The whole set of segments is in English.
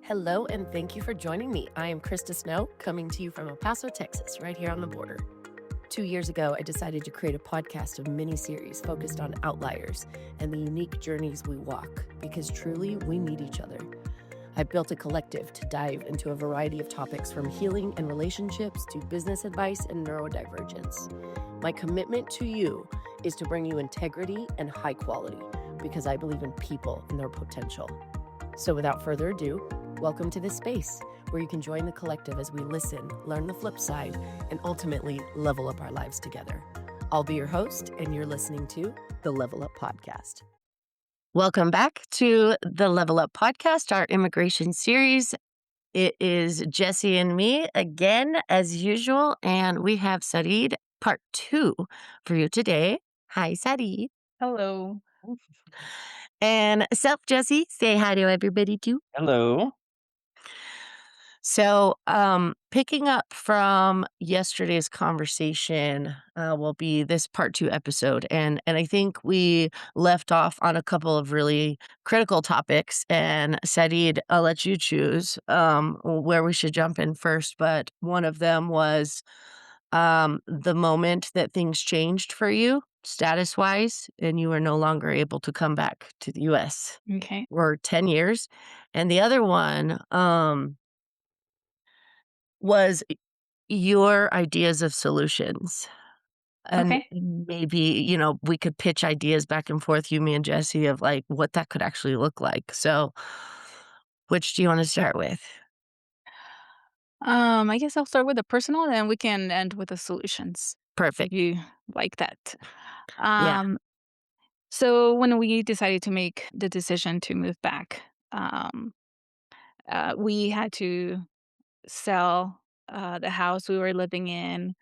Hello, and thank you for joining me. I am Krista Snow, coming to you from El Paso, Texas, right here on the border. 2 years ago, I decided to create a podcast of mini-series focused on outliers and the unique journeys we walk, because truly, we need each other. I built a collective to dive into a variety of topics from healing and relationships to business advice and neurodivergence. My commitment to you is to bring you integrity and high quality, because I believe in people and their potential. So without further ado, welcome to this space where you can join the collective as we listen, learn the flip side, and ultimately level up our lives together. I'll be your host, and you're listening to the Level Up Podcast. Welcome back to the Level Up Podcast, our immigration series. It is Jesse and me again, as usual, and we have Saridd part 2 for you today. Hi, Saridd. Hello. And Jesse, say hi to everybody too. Hello. So, picking up from yesterday's conversation, will be this part 2 episode, and I think we left off on a couple of really critical topics. And Saridd, I'll let you choose where we should jump in first. But one of them was the moment that things changed for you, status wise, and you were no longer able to come back to the U.S. Okay. for 10 years, and the other one was your ideas of solutions. And Okay. maybe, we could pitch ideas back and forth, you, me, and Jesse, of like what that could actually look like. So, which do you want to start with? I guess I'll start with the personal, and we can end with the solutions if Perfect. you like that. Yeah. Um, so when we decided to make the decision to move back, um, we had to sell the house we were living in.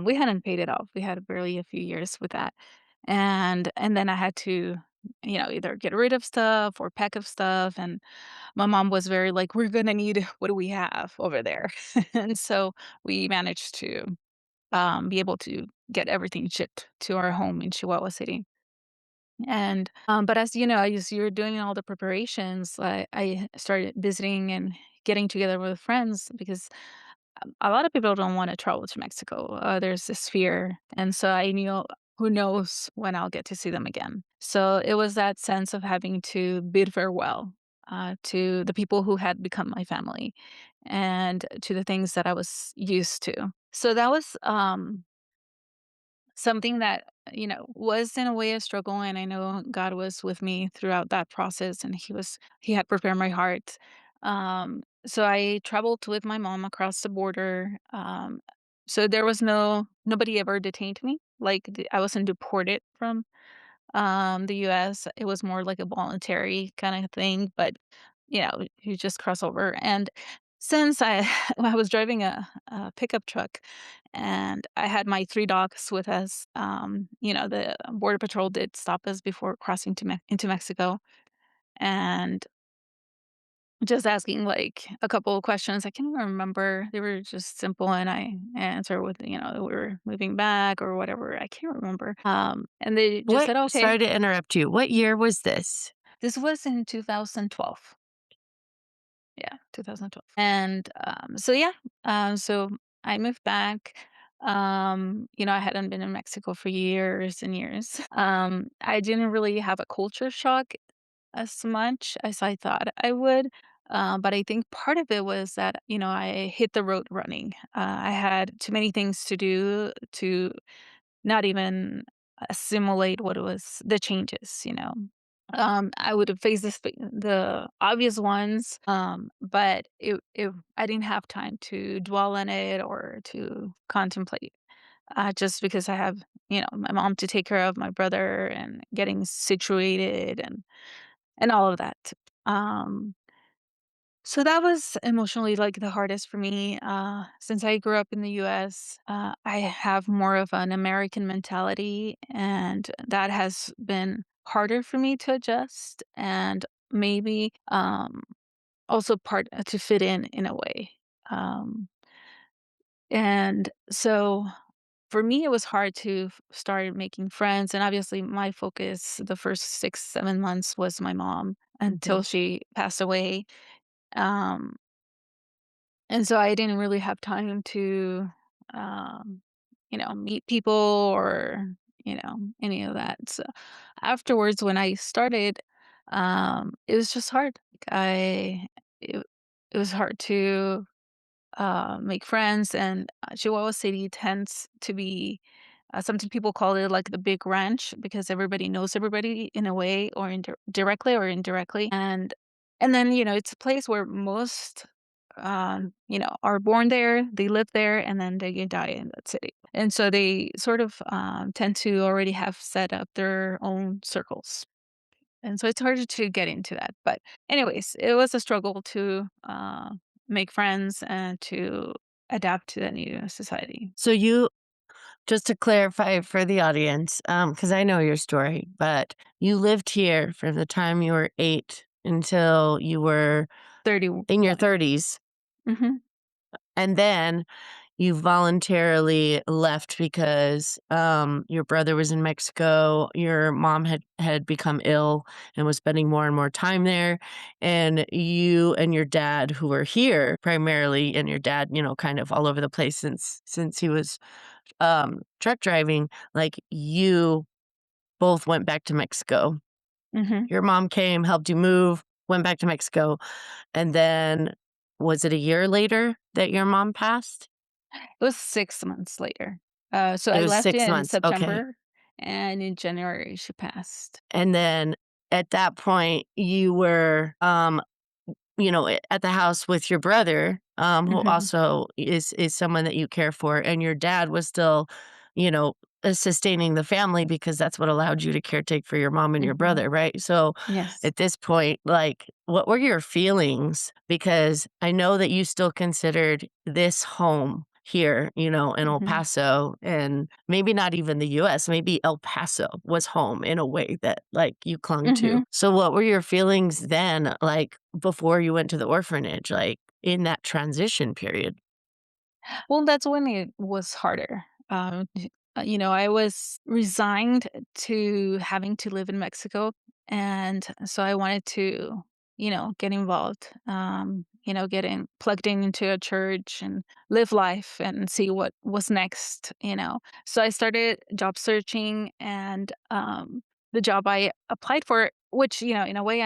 We hadn't paid it off. We had barely a few years with that, and then I had to, either get rid of stuff or pack up stuff. And my mom was very like, "We're gonna need what do we have over there?" And so we managed to, be able to get everything shipped to our home in Chihuahua City. And, but as you know, as you're doing all the preparations, I started visiting and getting together with friends because a lot of people don't wanna travel to Mexico. There's this fear, and so I knew who knows when I'll get to see them again. So it was that sense of having to bid farewell, to the people who had become my family and to the things that I was used to. So that was, something that, was in a way a struggle, and I know God was with me throughout that process, and He had prepared my heart. So I traveled with my mom across the border. So there was nobody ever detained me. Like, I wasn't deported from the US. It was more like a voluntary kind of thing, but you just cross over. And since I I was driving a pickup truck and I had my 3 dogs with us, the border patrol did stop us before crossing into Mexico, and just asking, like, a couple of questions. I can't even remember. They were just simple, and I answered with, that we were moving back or whatever. I can't remember. And they just What, said, "Okay." sorry to interrupt you. What year was this? This was in 2012. Yeah, 2012. And, so yeah, so I moved back. I hadn't been in Mexico for years and years. I didn't really have a culture shock as much as I thought I would. But I think part of it was that, I hit the road running. I had too many things to do to not even assimilate what it was, the changes. I would have faced the obvious ones, but it I didn't have time to dwell on it or to contemplate, just because I have, my mom to take care of, my brother, and getting situated and all of that. Um, so that was emotionally, like, the hardest for me. Since I grew up in the US, I have more of an American mentality, and that has been harder for me to adjust and maybe, also part to fit in a way. Um, and so for me, it was hard to start making friends. And obviously, my focus the first 6, 7 months was my mom until Mhm. she passed away. Um, and so I didn't really have time to, um, meet people or, any of that. So afterwards, when I started, it was just hard. It, it was hard to make friends, and Chihuahua City tends to be, sometimes people call it like the big ranch because everybody knows everybody in a way or directly or indirectly, and then it's a place where most are born there, they live there, and then they die in that city, and so they sort of tend to already have set up their own circles. And so it's harder to get into that. But anyways, it was a struggle to make friends and to adapt to the new society. So you, just to clarify for the audience, because I know your story, but you lived here from the time you were 8 until you were in your 31. 30s, Hmm. and then you voluntarily left because, your brother was in Mexico, your mom had become ill and was spending more and more time there, and you and your dad, who were here primarily, and your dad, kind of all over the place since he was, truck driving, like, you both went back to Mexico. Hmm. Your mom came, helped you move, went back to Mexico, and then was it a year later that your mom passed? It was 6 months later. So It I was left 6 in months, okay. September, and in January she passed. And then at that point, you were, at the house with your brother, who Hmm. also is someone that you care for, and your dad was still, you know, sustaining the family because that's what allowed you to caretake for your mom and your Hmm. brother, right? So, Yes. at this point, like, what were your feelings? Because I know that you still considered this home here, in El Hmm. Paso, and maybe not even the US, maybe El Paso was home in a way that, like, you clung to. Hmm. So what were your feelings then, like, before you went to the orphanage, like, in that transition period? Well, that's when it was harder. I was resigned to having to live in Mexico. And so I wanted to, get involved, getting plugged into a church and live life and see what was next. So I started job searching, and the job I applied for, which, in a way,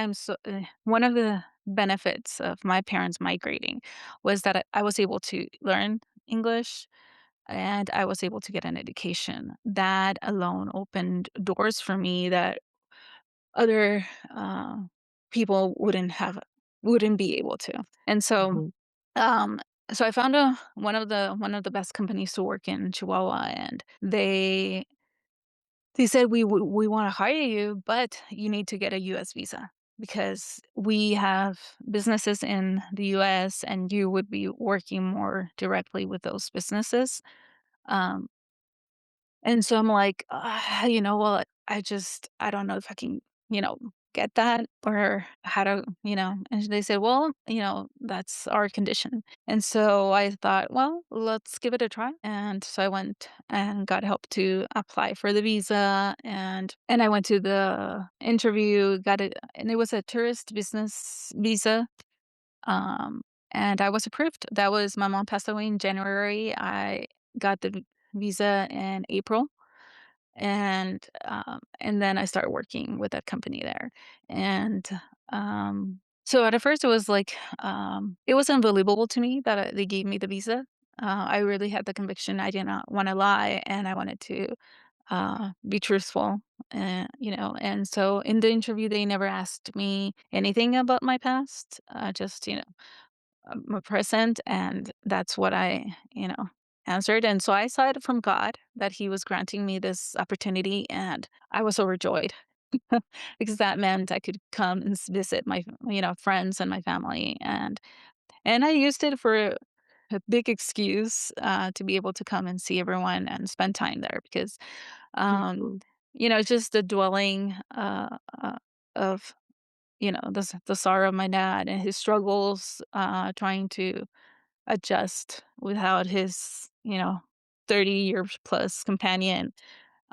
one of the benefits of my parents migrating was that I was able to learn English, and I was able to get an education. That alone opened doors for me that other people wouldn't be able to. And so, Mhm, um, so I found one of the best companies to work in Chihuahua, and they said we want to hire you, but you need to get a U.S. visa because we have businesses in the U.S. and you would be working more directly with those businesses. Um, and so I'm like, well, I don't know if I can, get that or how to, and they said, well, that's our condition. And so I thought, well, let's give it a try. And so I went and got help to apply for the visa, and I went to the interview, got it, and it was a tourist business visa. Um, and I was approved. That was My mom passed away in January. I got the visa in April, and then I started working with that company there. And so at first it was like, it was unbelievable to me that they gave me the visa. I really had the conviction I did not want to lie, and I wanted to be truthful. And so in the interview they never asked me anything about my past, just my present, and that's what I answered. And so I saw it from God that he was granting me this opportunity, and I was overjoyed because that meant I could come and visit my friends and my family, and I used it for a big excuse to be able to come and see everyone and spend time there because um mhm, it's just the dwelling of the sorrow of my dad and his struggles trying to adjust without his 30 years plus companion.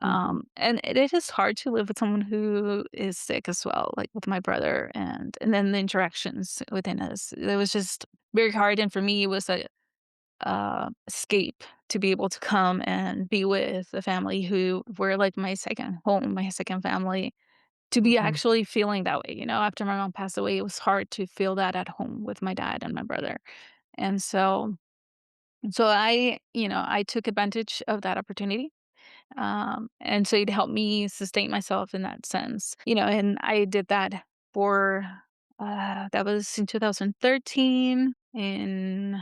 Mhm. And it is hard to live with someone who is sick as well, like with my brother, and then the interactions within us. It was just very hard, and for me, it was a escape to be able to come and be with a family who were like my second home, my second family. To be Mhm. actually feeling that way, after my mom passed away, it was hard to feel that at home with my dad and my brother, and so I took advantage of that opportunity. And so it helped me sustain myself in that sense, and I did that for, that was in 2013, in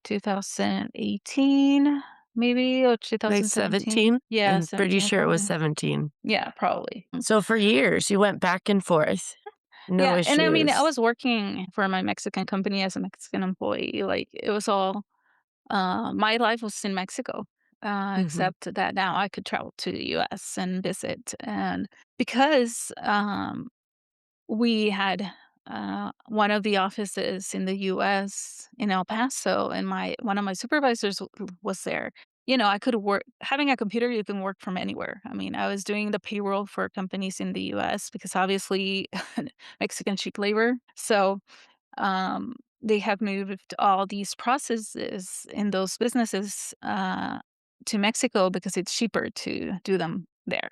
2018, maybe, or Like 2017. 17? Yeah, I'm pretty 17 or sure it was 17. 17. Yeah, probably. So for years, you went back and forth. No Yeah, and I mean, I issues. was working for my Mexican company as a Mexican employee, like, it was all my life was in Mexico, Mhm. except that now I could travel to the US and visit, and because, we had, one of the offices in the US in El Paso, and my one of my supervisors was there. I could work having a computer, you can work from anywhere. I mean, I was doing the payroll for companies in the US because obviously Mexican cheap labor. So, they have moved all these processes in those businesses, to Mexico because it's cheaper to do them there.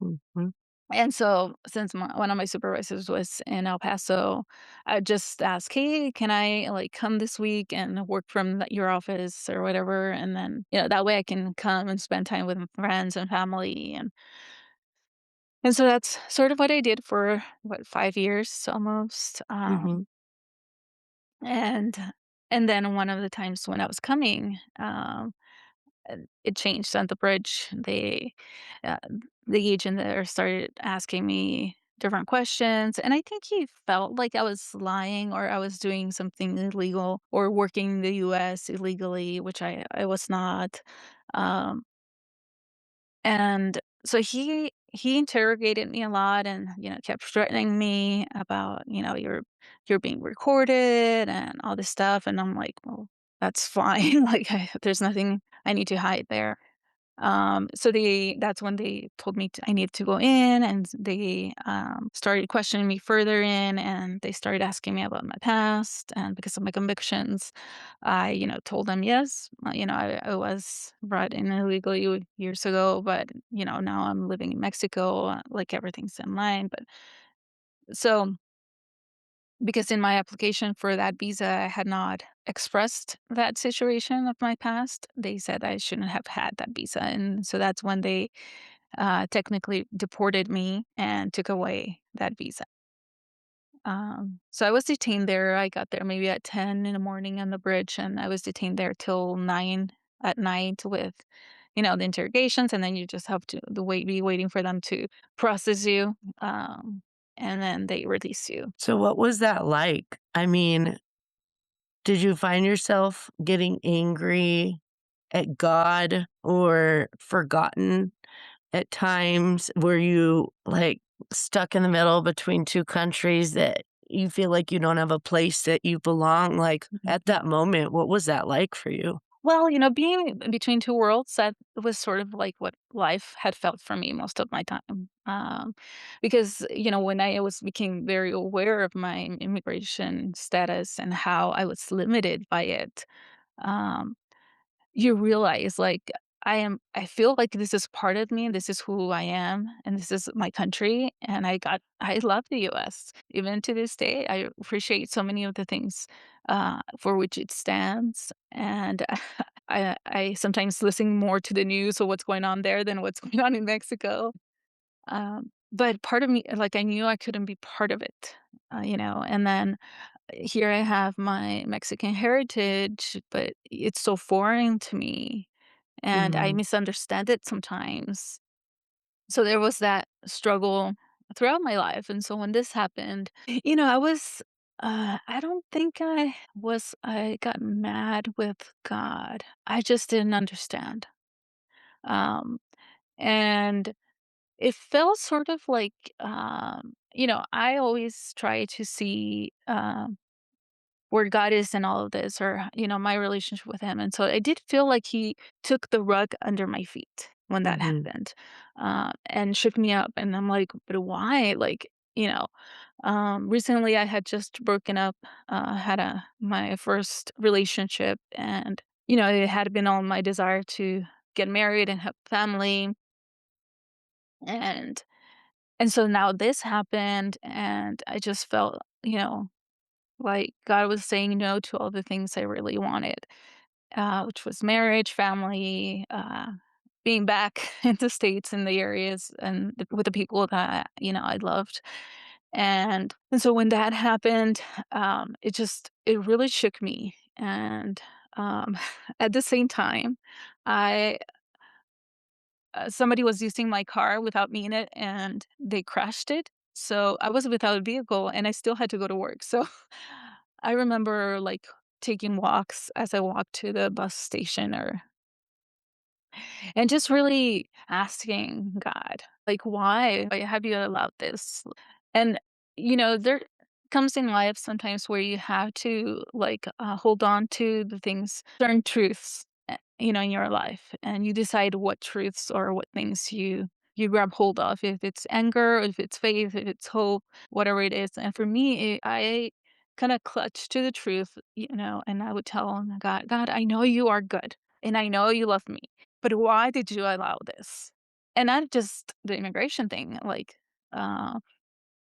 Mhm. And so, since one of my supervisors was in El Paso, I just asked, "Hey, can I like come this week and work from your office or whatever?" And then, that way I can come and spend time with my friends and family. And so that's sort of what I did for 5 years almost. Mhm. And and then one of the times when I was coming, it changed on the bridge. Uh, the agent there started asking me different questions, and I think he felt like I was lying or I was doing something illegal or working in the U.S. illegally, which I was not. Um, and so he interrogated me a lot, and kept threatening me about, you're being recorded and all this stuff, and I'm like, well, that's fine. Like, there's nothing I need to hide there. So that's when they told me I needed to go in, and they started questioning me further in, and they started asking me about my past and because of my convictions. I, told them yes, I was brought in illegally years ago, but now I'm living in Mexico, like everything's in line. But so because in my application for that visa, I had not expressed that situation of my past. They said I shouldn't have had that visa, and so that's when they technically deported me and took away that visa. So I was detained there. I got there maybe at 10 in the morning on the bridge, and I was detained there till 9 at night with, the interrogations, and then you just have to be waiting for them to process you, and then they release you. So what was that like? I mean, did you find yourself getting angry at God or forgotten at times? Were you, like, stuck in the middle between 2 countries that you feel like you don't have a place that you belong? Like, at that moment, what was that like for you? Well, being between 2 worlds, that was sort of like what life had felt for me most of my time. Because, when I was became very aware of my immigration status and how I was limited by it, um, you realize, like, I feel like this is part of me, this is who I am, and this is my country, and I love the US. Even to this day, I appreciate so many of the things, for which it stands, and I sometimes listen more to the news or what's going on there than what's going on in Mexico. But part of me, like, I knew I couldn't be part of it, and then here I have my Mexican heritage, but it's so foreign to me, and I Mhm. misunderstand it sometimes. So there was that struggle throughout my life, and so when this happened, I was I don't think I got mad with God. I just didn't understand. Um, and it felt sort of like, I always try to see, where God is in all of this, or, my relationship with him. And so I did feel like he took the rug under my feet. when that Mhm. happened, and shook me up. And I'm like, but why? Recently I had just broken up, had my first relationship, and it had been on my desire to get married and have family, and so now this happened, and I just felt, like God was saying no to all the things I really wanted, which was marriage, family, being back in the States in the areas and with the people that, I loved. And so when that happened, it really shook me. And at the same time, I somebody was using my car without me in it, and they crashed it. So I was without a vehicle, and I still had to go to work. So I remember like taking walks as I walked to the bus station, or and just really asking God, like, why have you allowed this? And, there comes in life sometimes where you have to, like, hold on to the things, certain truths, in your life. And you decide what truths or what things you grab hold of, if it's anger, if it's faith, if it's hope, whatever it is. And for me, I kind of clutch to the truth, and I would tell God, God, I know you are good and I know you love me, but why did you allow this? And not just the immigration thing, like, uh,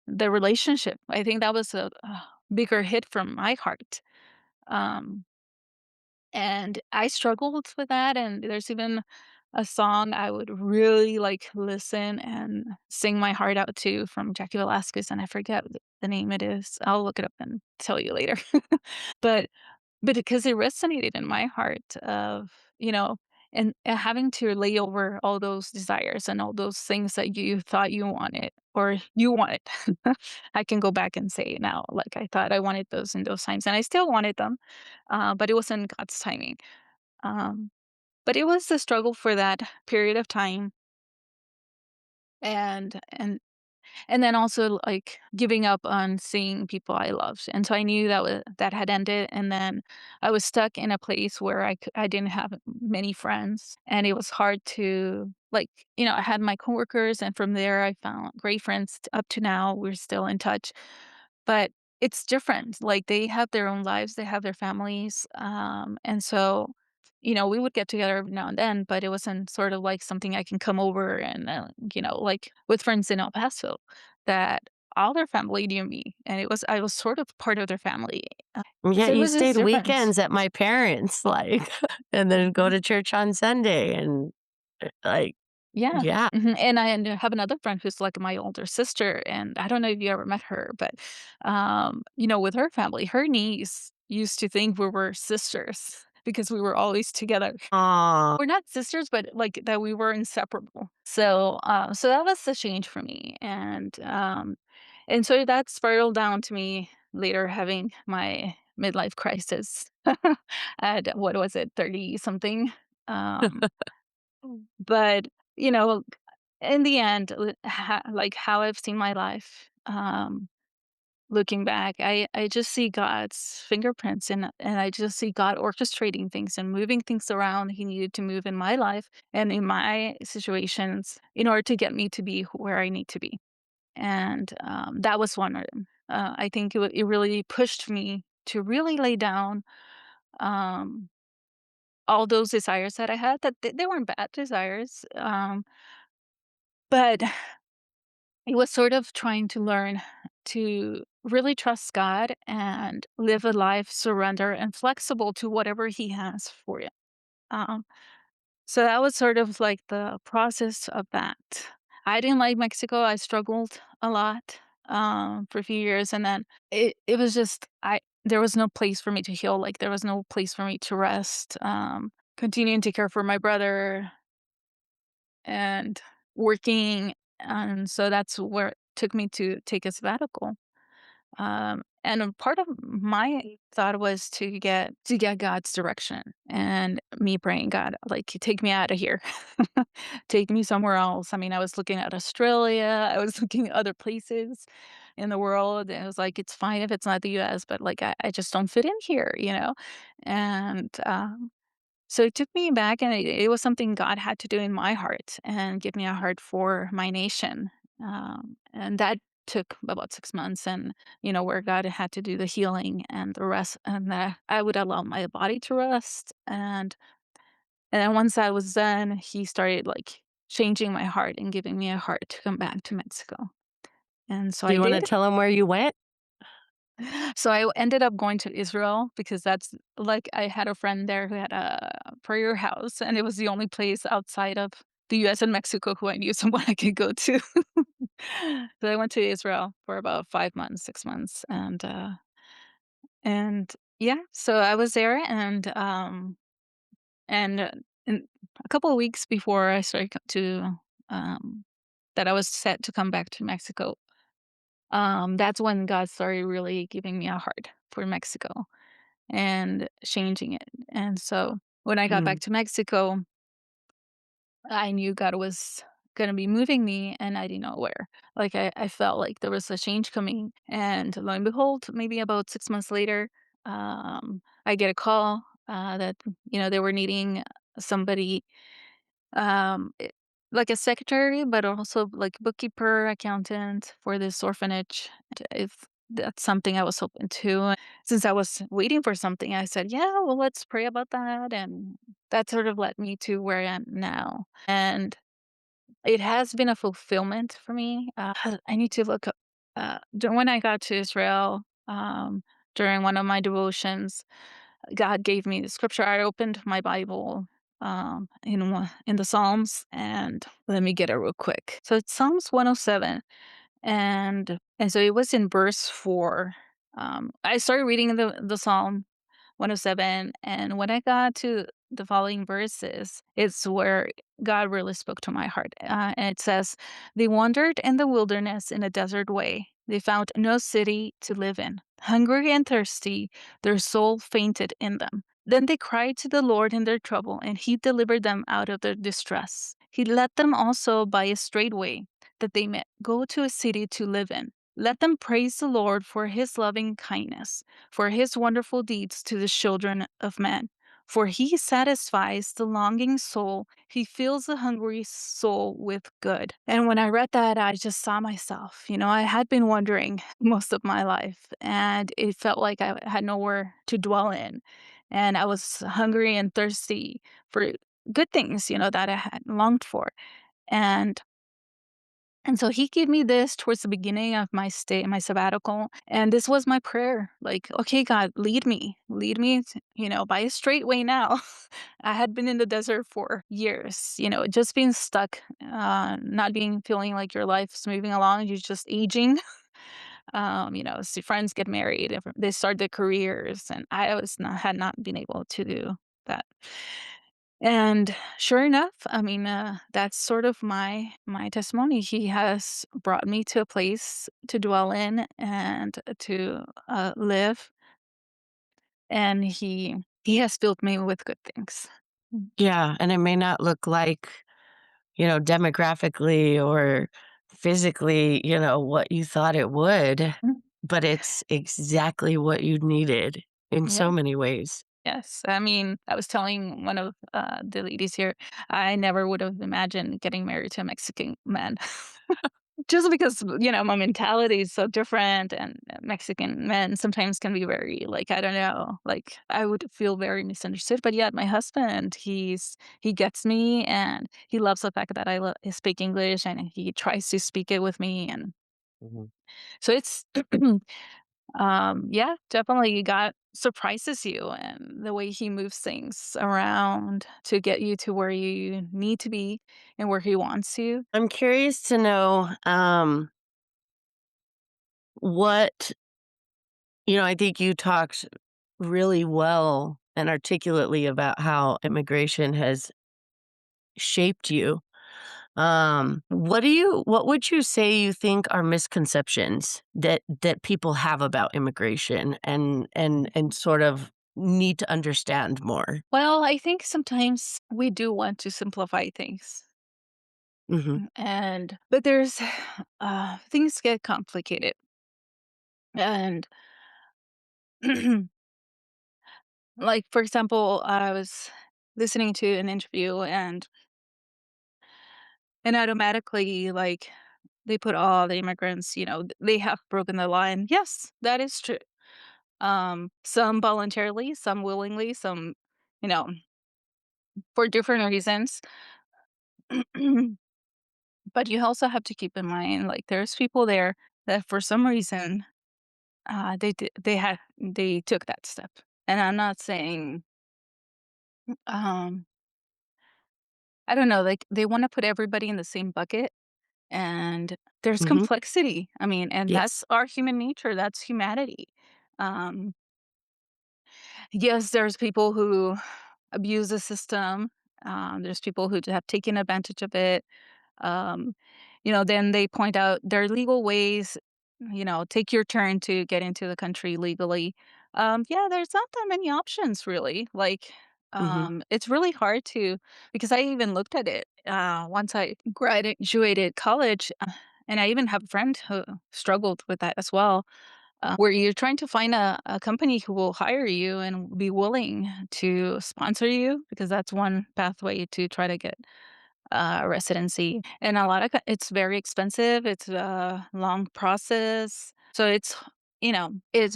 the relationship. I think that was a bigger hit from my heart. Um, and I struggled with that. And there's even a song I would really like listen and sing my heart out to from Jackie Velasquez, and I forget the name it is. I'll look it up and tell you later. But because it resonated in my heart of, and having to lay over all those desires and all those things that you thought you wanted or you wanted. I can go back and say now, like, I thought I wanted those in those times and I still wanted them, but it wasn't God's timing. Um, but it was a struggle for that period of time. And then also, like, giving up on seeing people I loved, and so I knew that had ended, and then I was stuck in a place where I didn't have many friends, and it was hard to, like, I had my coworkers, and from there, I found great friends up to now, we're still in touch, but it's different, like, they have their own lives, they have their families, and so, we would get together every now and then, but it wasn't sort of like something I can come over and, like with friends in El Paso that all their family knew me, and I was sort of part of their family. Yeah, So it you was just stayed different. weekends at my parents', like, and then go to church on Sunday and, like, Yeah. yeah. And I have another friend who's like my older sister, and I don't know if you ever met her, but, with her family, her niece used to think we were sisters because we were always together. Aw. We're not sisters, but, like, that we were inseparable. So that was the change for me, and so that spiraled down to me later having my midlife crisis at, what was it, 30 something? Um, but, you know, in the end, like, how I've seen my life, looking back, I just see God's fingerprints, and I just see God orchestrating things and moving things around He needed to move in my life and in my situations in order to get me to be where I need to be. And that was one of them. I think it really pushed me to really lay down, um, all those desires that I had. That they weren't bad desires, but it was sort of trying to learn to really trust God and live a life surrender and flexible to whatever He has for you. Um, so that was sort of like the process of that. I didn't like Mexico. I struggled a lot, for a few years, and then it was just I there was no place for me to heal. Like, there was no place for me to rest. Continuing to care for my brother and working, and so that's where it took me to take a sabbatical. And a part of my thought was to get God's direction, and me praying, God, like, take me out of here, take me somewhere else. I mean, I was looking at Australia, I was looking at other places in the world, and it was like, it's fine if it's not the U.S., but like, I just don't fit in here, And So it took me back, and it was something God had to do in my heart and give me a heart for my nation. And that took about 6 months, and where God had to do the healing and the rest, and that I would allow my body to rest. And then once I was done, He started like changing my heart and giving me a heart to come back to Mexico. And so Do I you want to did. tell them where you went? So I ended up going to Israel because that's like I had a friend there who had a prayer house, and it was the only place outside of the US and Mexico who I knew someone I could go to. So I went to Israel for about 5 months, 6 months, and yeah, so I was there, and in a couple of weeks before I started um that I was set to come back to Mexico, that's when God started really giving me a heart for Mexico and changing it. And so when I got back Mm. to Mexico, I knew God was going to be moving me, and I didn't know where. Like I felt like there was a change coming. And lo and behold, maybe about 6 months later, I get a call that, they were needing somebody, it like a secretary, but also like bookkeeper, accountant for this orphanage. And if that's something I was hoping to, since I was waiting for something, I said, "Yeah, well, let's pray about that." And that sort of led me to where I am now. And it has been a fulfillment for me. I need to look up, when I got to Israel, during one of my devotions, God gave me the scripture. I opened my Bible in the Psalms, and let me get it real quick. So it's Psalms 107, and so it was in verse 4. I started reading the Psalm 107, and when I got to the following verses, it's where God really spoke to my heart. And it says, "They wandered in the wilderness in a desert way. They found no city to live in. Hungry and thirsty, their soul fainted in them. Then they cried to the Lord in their trouble, and He delivered them out of their distress. He led them also by a straight way, that they might go to a city to live in. Let them praise the Lord for His loving kindness, for His wonderful deeds to the children of men. For He satisfies the longing soul, He fills the hungry soul with good." And when I read that, I just saw myself. I had been wondering most of my life, and it felt like I had nowhere to dwell in. And I was hungry and thirsty for good things, that I had longed for. And and so he gave me this towards the beginning of my stay, my sabbatical. And this was my prayer. Like, okay, God, lead me, by a straight way now. I had been in the desert for years, just being stuck, not feeling like your life's moving along. You're just aging. See friends get married, they start their careers, and had not been able to do that. And sure enough, I mean, that's sort of my testimony. He has brought me to a place to dwell in and to live, and he has filled me with good things. Mm. Yeah, and it may not look like, demographically or physically, what you thought it would, Mm. but it's exactly what you needed in Yeah. so many ways. Yes. I mean, I was telling one of the ladies here, I never would have imagined getting married to a Mexican man. Just because, my mentality is so different, and Mexican men sometimes can be very, like, I don't know, like, I would feel very misunderstood, but yet my husband, he gets me, and he loves the fact that I speak English, and he tries to speak it with me, and Mhm. so it's yeah, definitely God surprises you, and the way he moves things around to get you to where you need to be and where he wants you. I'm curious to know what, I think you talked really well and articulately about how immigration has shaped you. What would you say you think are misconceptions that people have about immigration and sort of need to understand more? Well, I think sometimes we do want to simplify things. Mhm. And but there's things get complicated. And like for example, listening to an interview and automatically, like, they put all the immigrants, they have broken the line. Yes, that is true. Some voluntarily, some willingly, some, you know, for different reasons. But you also have to keep in mind, like, there's people there that for some reason, they took that step. And I'm not saying, um, I don't know, like, they wanna put everybody in the same bucket, and there's Mhm. complexity. I mean, and Yes. that's our human nature, that's humanity. Um, yes, there's people who abuse the system, there's people who have taken advantage of it. Um, then they point out there are legal ways, take your turn to get into the country legally. Yeah, there's not that many options really. Like, Mhm. it's really hard to, because I even looked at it once I graduated college, and I even have a friend who struggled with that as well. Where you're trying to find a company who will hire you and be willing to sponsor you, because that's one pathway to try to get residency. And a lot of it's very expensive. It's a long process. So it's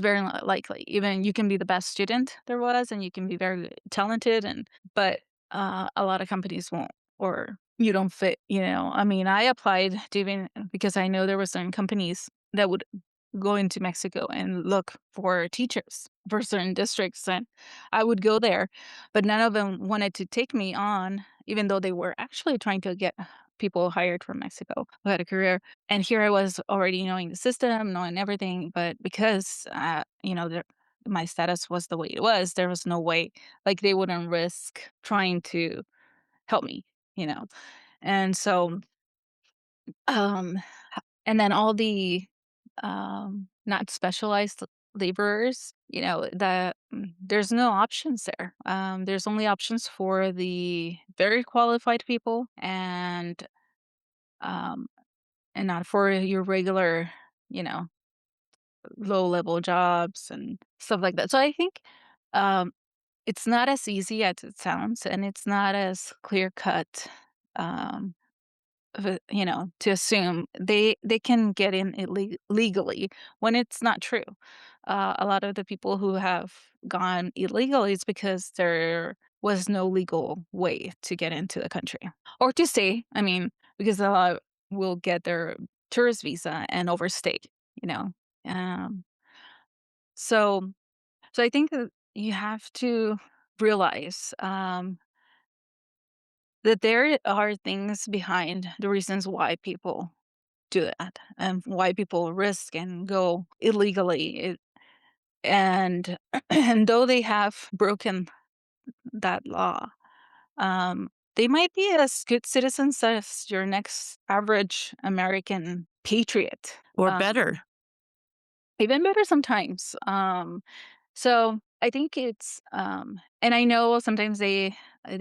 very likely. Even you can be the best student there was, and you can be very talented, but a lot of companies won't, or you don't fit. I mean, I applied to even because I know there were certain companies that would go into Mexico and look for teachers for certain districts, and I would go there, but none of them wanted to take me on, even though they were actually trying to get people hired from Mexico who had a career. And here I was already knowing the system, knowing everything, but because my status was the way it was, there was no way, like, they wouldn't risk trying to help me, you know. And so, um, and then all the not specialized laborers, there's no options there. There's only options for the very qualified people, um, and not for your regular, you know, low level jobs and stuff like that. So I think um, it's not as easy as it sounds, and it's not as clear cut. Um, to assume they can get in legally when it's not true. A lot of the people who have gone illegal is because there was no legal way to get into the country or to stay. I mean, because a lot will get their tourist visa and overstay. You know, um, so I think that you have to realize that there are things behind the reasons why people do that and why people risk and go illegally. And and though they have broken that law, they might be as good citizens as your next average American patriot. Or Um, better. Even better sometimes. So I think and I know sometimes they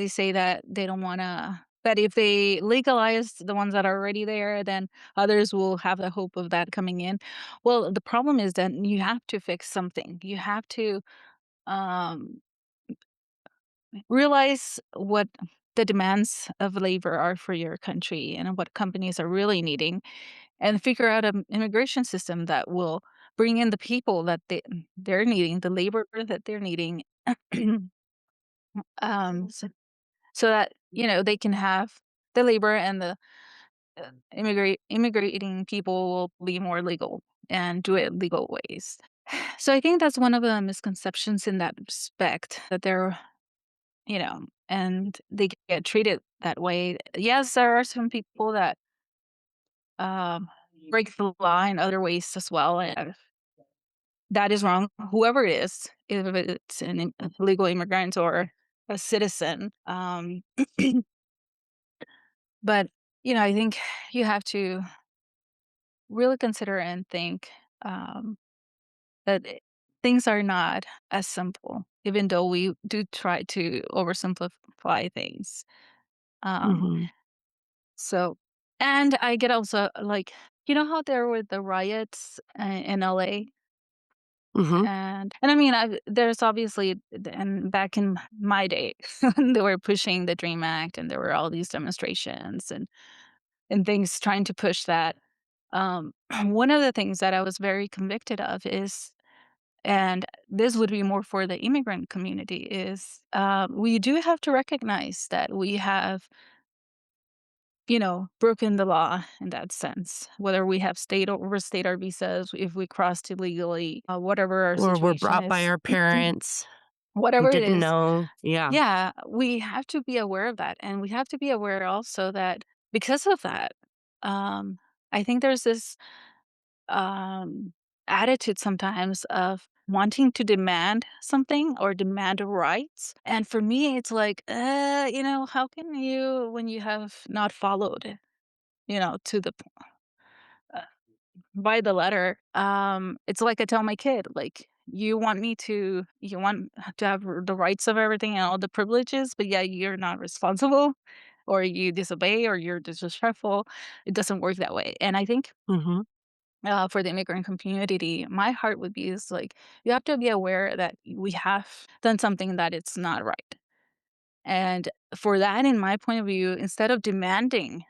say that they don't want to. That if they legalize the ones that are already there, then others will have the hope of that coming in. Well, the problem is that you have to fix something. You have to um, realize what the demands of labor are for your country and what companies are really needing, and figure out an immigration system that will bring in the people that they're needing, the labor that they're needing, so that they can have the labor, and the immigrating people will be more legal and do it legal ways. So I think that's one of the misconceptions in that respect, that they're and they get treated that way. Yes, there are some people that um, break the law in other ways as well, and that is wrong. Whoever it is, if it's a legal immigrant or a citizen, but I think you have to really consider and think um, that things are not as simple, even though we do try to oversimplify things. Um, Mhm. so, and I get also, like, how there were the riots in LA? Mhm. And I mean, there's obviously, and back in my day, when they were pushing the Dream Act, and there were all these demonstrations and things trying to push that. Um, one of the things that I was very convicted of is, and this would be more for the immigrant community, is we do have to recognize that we have, broken the law in that sense, whether we have state or overstayed our visas, if we crossed illegally, whatever our Or were situation brought by is, our parents who whatever it didn't is. know. Yeah. Yeah, we have to be aware of that. And we have to be aware also that because of that, um, I think there's this um, attitude sometimes of wanting to demand something or demand rights. And for me, it's like, how can you, when you have not followed, to the uh, by the letter, it's like I tell my kid, like, you want to have the rights of everything and all the privileges, but yeah, you're not responsible, or you disobey, or you're disrespectful. It doesn't work that way. And I think Mhm. for the immigrant community, my heart would be is like, you have to be aware that we have done something that it's not right. And for that, in my point of view, instead of demanding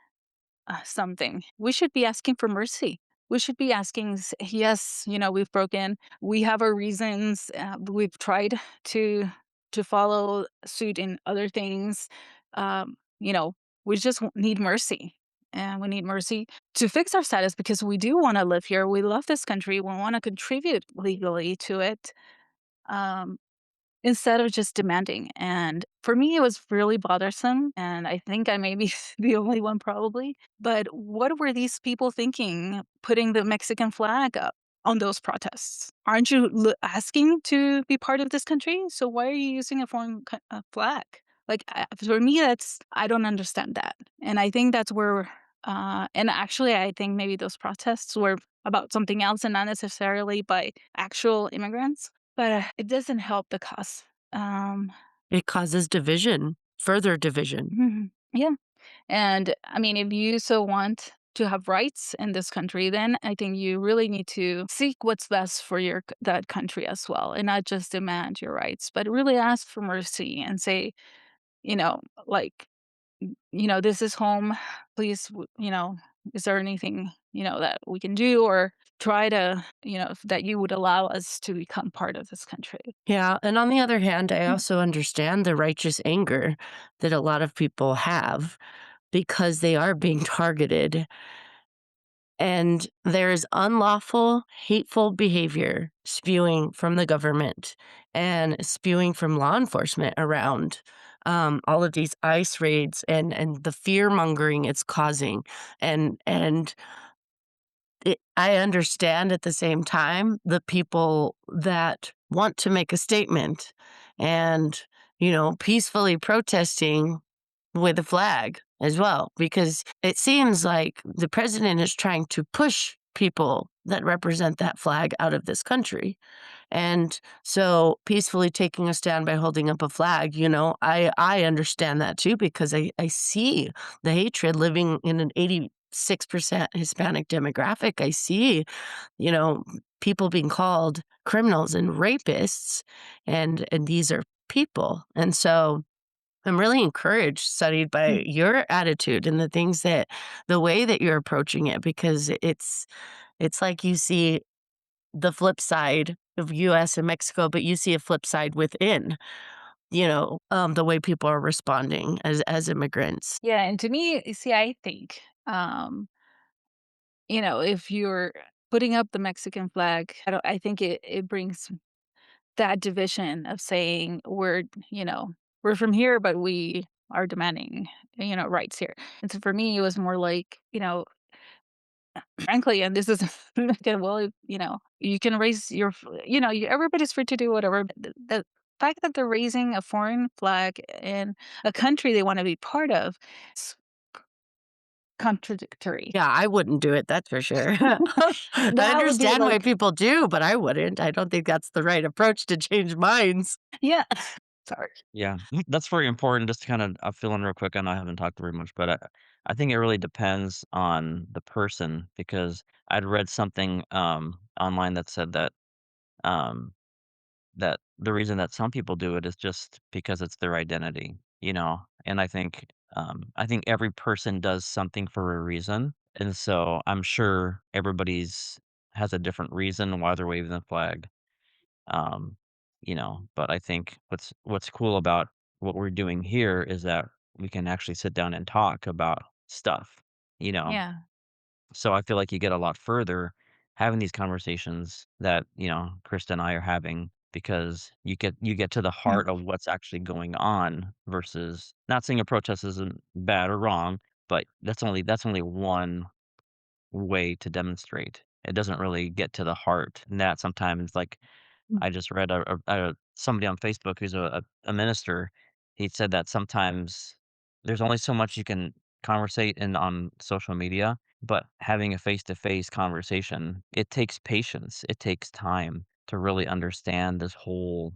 something, we should be asking for mercy. We should be asking, yes, we've broken, we have our reasons, we've tried to follow suit in other things. Um, you know, we just need mercy. And we need mercy to fix our status because we do want to live here. We love this country. We want to contribute legally to it. Um, Instead of just demanding. And for me, it was really bothersome, and I think I may be the only one probably. But what were these people thinking putting the Mexican flag up on those protests? Aren't you asking to be part of this country? So why are you using a foreign flag? Like, for me, I don't understand that. And I think that's where, and actually, I think maybe those protests were about something else and not necessarily by actual immigrants, but, it doesn't help the cause. Um, It causes division, further division. mhm, yeah, and, I mean, if you so want to have rights in this country, then I think you really need to seek what's best for that country as well, and not just demand your rights, but really ask for mercy and say, you know, like, "This is home. Please, is there anything, that we can do or try to, that you would allow us to become part of this country?" Yeah, and on the other hand, I also understand the righteous anger that a lot of people have because they are being targeted, and there's unlawful, hateful behavior spewing from the government and spewing from law enforcement around, all of these ICE raids and the fear mongering it's causing, and I understand at the same time the people that want to make a statement and, peacefully protesting with a flag as well, because it seems like the president is trying to push people that represent that flag out of this country. And so peacefully taking a stand by holding up a flag, I understand that too because I see the hatred living in an 86% Hispanic demographic. I see, you know, people being called criminals and rapists, and these are people. And so I'm really encouraged, studied by Mm. your attitude and the way that you're approaching it, because it's like you see the flip side of US and Mexico, but you see a flip side within, the way people are responding as immigrants. Yeah, and to me, you see, I think, if you're putting up the Mexican flag, I think it brings that division of saying we're from here, but we are demanding, rights here. And so for me, it was more like, frankly, and this is again, well, you can raise everybody's free to do whatever. But the fact that they're raising a foreign flag in a country they want to be part of, is contradictory. Yeah, I wouldn't do it, that's for sure. I That would be understand why like, people do, but I wouldn't. I don't think that's the right approach to change minds. yeah, sorry. Yeah, that's very important. Just to kind of fill in real quick. I know I haven't talked very much, but I think it really depends on the person because I'd read something online that said that Um, that the reason that some people do it is just because it's their identity, you know? And I think every person does something for a reason. And so I'm sure everybody's has a different reason why they're waving the flag. Um, you know, but I think what's cool about what we're doing here is that we can actually sit down and talk about stuff, you know. Yeah. So I feel like you get a lot further having these conversations that, Krista and I are having because you get to the Mm. heart of what's actually going on versus not saying a protest isn't bad or wrong, but that's only one way to demonstrate. It doesn't really get to the heart. And that sometimes like Mm. I just read somebody on Facebook who's a minister. He said that sometimes there's only so much you can conversate in on social media, but having a face-to-face conversation, it takes patience. It takes time to really understand this whole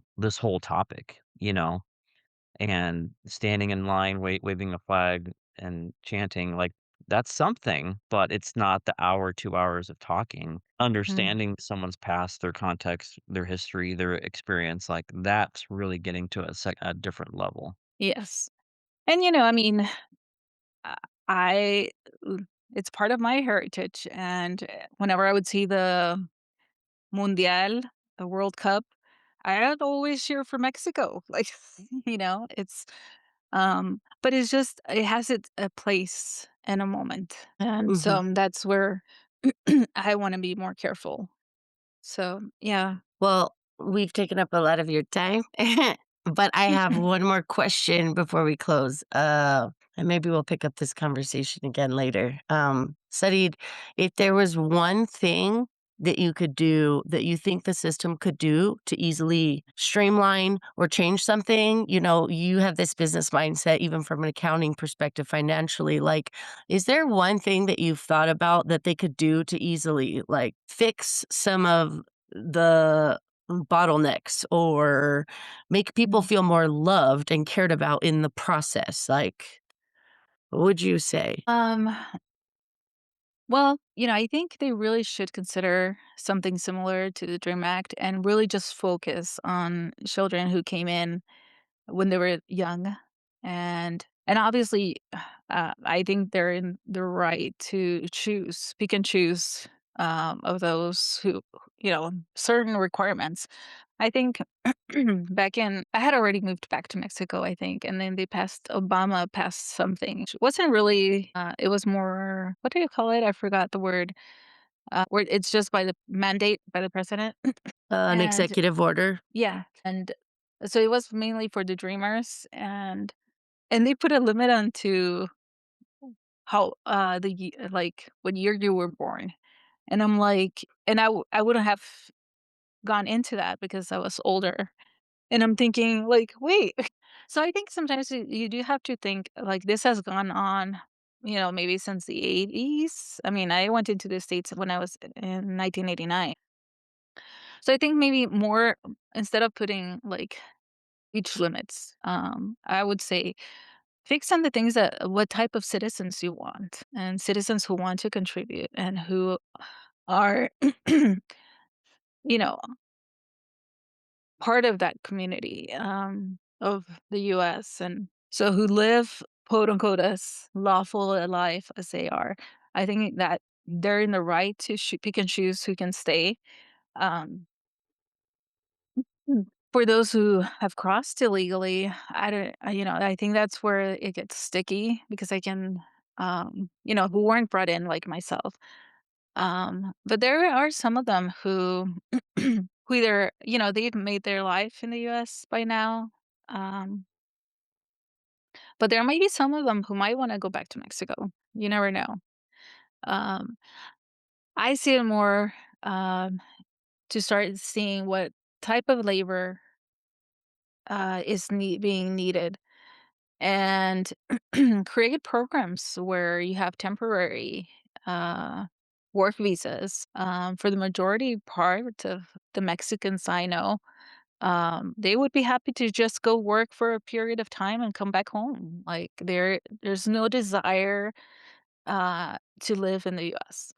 topic, you know? And standing in line, waving a flag and chanting, like, that's something, but it's not the hour, 2 hours of talking. Mm. Understanding someone's past, their context, their history, their experience, like, that's really getting to a different level. Yes. And, I mean, uh, I l it's part of my heritage, and, whenever I would see the Mundial, the World Cup, I'd always cheer for Mexico, like, but it's just it has a place and a moment, and Mhm. so that's where I wanna be more careful. So, yeah. Well, we've taken up a lot of your time, but I have one more question before we close. And maybe we'll pick up this conversation again later. Saridd, if there was one thing that you could do that you think the system could do to easily streamline or change something, you have this business mindset, even from an accounting perspective, financially. Like, is there one thing that you've thought about that they could do to easily, like, fix some of the bottlenecks or make people Mm. feel more loved and cared about in the process? Like, what would you say? Um, well, I think they really should consider something similar to the DREAM Act and really just focus on children who came in when they were young. And obviously, I think they're in the right to choose, pick and choose, of those who, certain requirements. I think back in I had already moved back to Mexico, I think, and then Obama passed something. Which wasn't really, it was more, what do you call it? I forgot the word. Where it's just by the mandate by the president. An And executive order? yeah, and so it was mainly for the dreamers, and they put a limit onto how, like, what year you were born. And I'm like, and I wouldn't have gone into that because I was older. And I'm thinking, like, "Wait." So I think sometimes you do have to think, like, this has gone on, maybe since the '80s. I mean, I went into the States when I was in 1989. So I think maybe more, instead of putting, like, age limits, I would say fix on the things that what type of citizens you want, and citizens who want to contribute and who are, you know, part of that community, of the US, and so who live, quote, unquote, "as lawful a life as they are." I think that they're in the right to pick and choose who can stay. Um, for those who have crossed illegally, I don't I think that's where it gets sticky because who weren't brought in like myself. But there are some of them who who either, they've made their life in the US by now. Um, but there might be some of them who might want to go back to Mexico. You never know. Um, I see it more, to start seeing what type of labor is being needed, and create programs where you have temporary, uh, work visas, for the majority part of the Mexicans I know. They would be happy to just go work for a period of time and come back home. Like, there's no desire, to live in the US.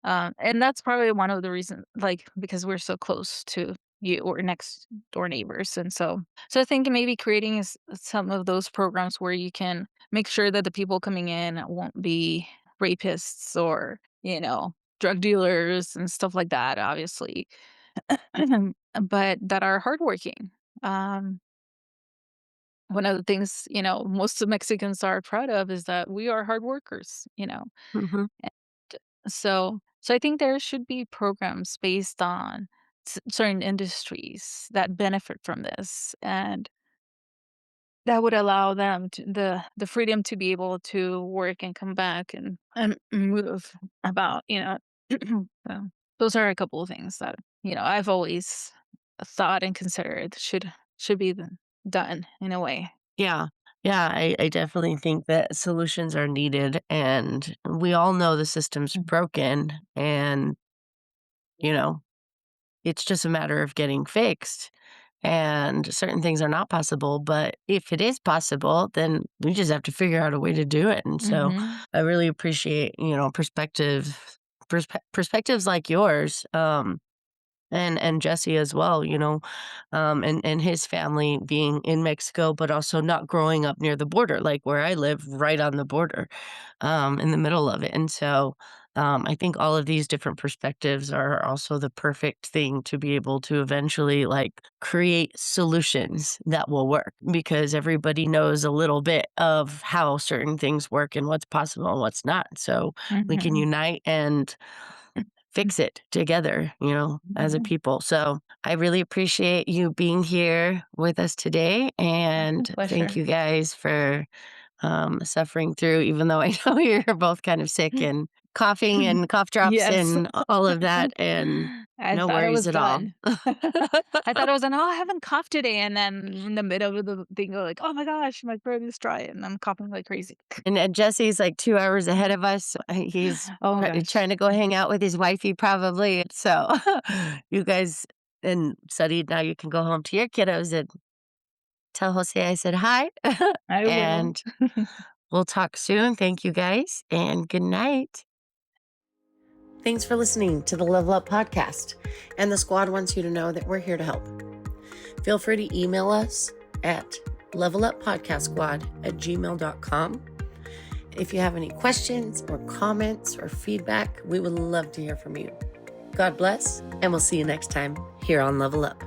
And that's probably one of the reasons, like, because we're so close to you or next door neighbors. And so I think maybe creating some of those programs where you can make sure that the people coming in won't be rapists or, drug dealers and stuff like that, obviously, but that are hardworking. Um, One of the things, most of Mexicans are proud of is that we are hard workers. Hmm. And so I think there should be programs based on certain industries that benefit from this, and that would allow them the freedom to be able to work and come back and move about. So those are a couple of things that, I've always thought and considered should be done in a way. Yeah. Yeah, I definitely think that solutions are needed, and we all know the system's broken, and, you know, it's just a matter of getting fixed. And certain things are not possible, but if it is possible, then we just have to figure out a way to do it. And so Mhm. I really appreciate, perspectives like yours. And Jesse as well, and his family being in Mexico, but also not growing up near the border, like where I live, right on the border, in the middle of it. And so I think all of these different perspectives are also the perfect thing to be able to eventually like create solutions that will work because everybody knows a little bit of how certain things work and what's possible and what's not. So we can Mhm. unite and fix it together, as a Mhm. people. So I really appreciate you being here with us today. My And thank pleasure. you guys for suffering through, even though I know you're both kind of sick and coughing and cough drops Yes. and all of that. And I no thought I worries was at all. done. I thought I was done. "Oh, I haven't coughed today," and then in the middle of the thing, go like, "Oh my gosh, my throat is dry," and I'm coughing like crazy. And Jesse's like 2 hours ahead of us. He's Oh my gosh. trying to go hang out with his wifey, probably. So you guys and Saridd, now you can go home to your kiddos and tell Jose I said hi. I will. And we'll talk soon. Thank you guys, and good night. Thanks for listening to the Level Up Podcast. And the squad wants you to know that we're here to help. Feel free to email us at leveluppodcastsquad@gmail.com. If you have any questions or comments or feedback, we would love to hear from you. God bless, and we'll see you next time here on Level Up.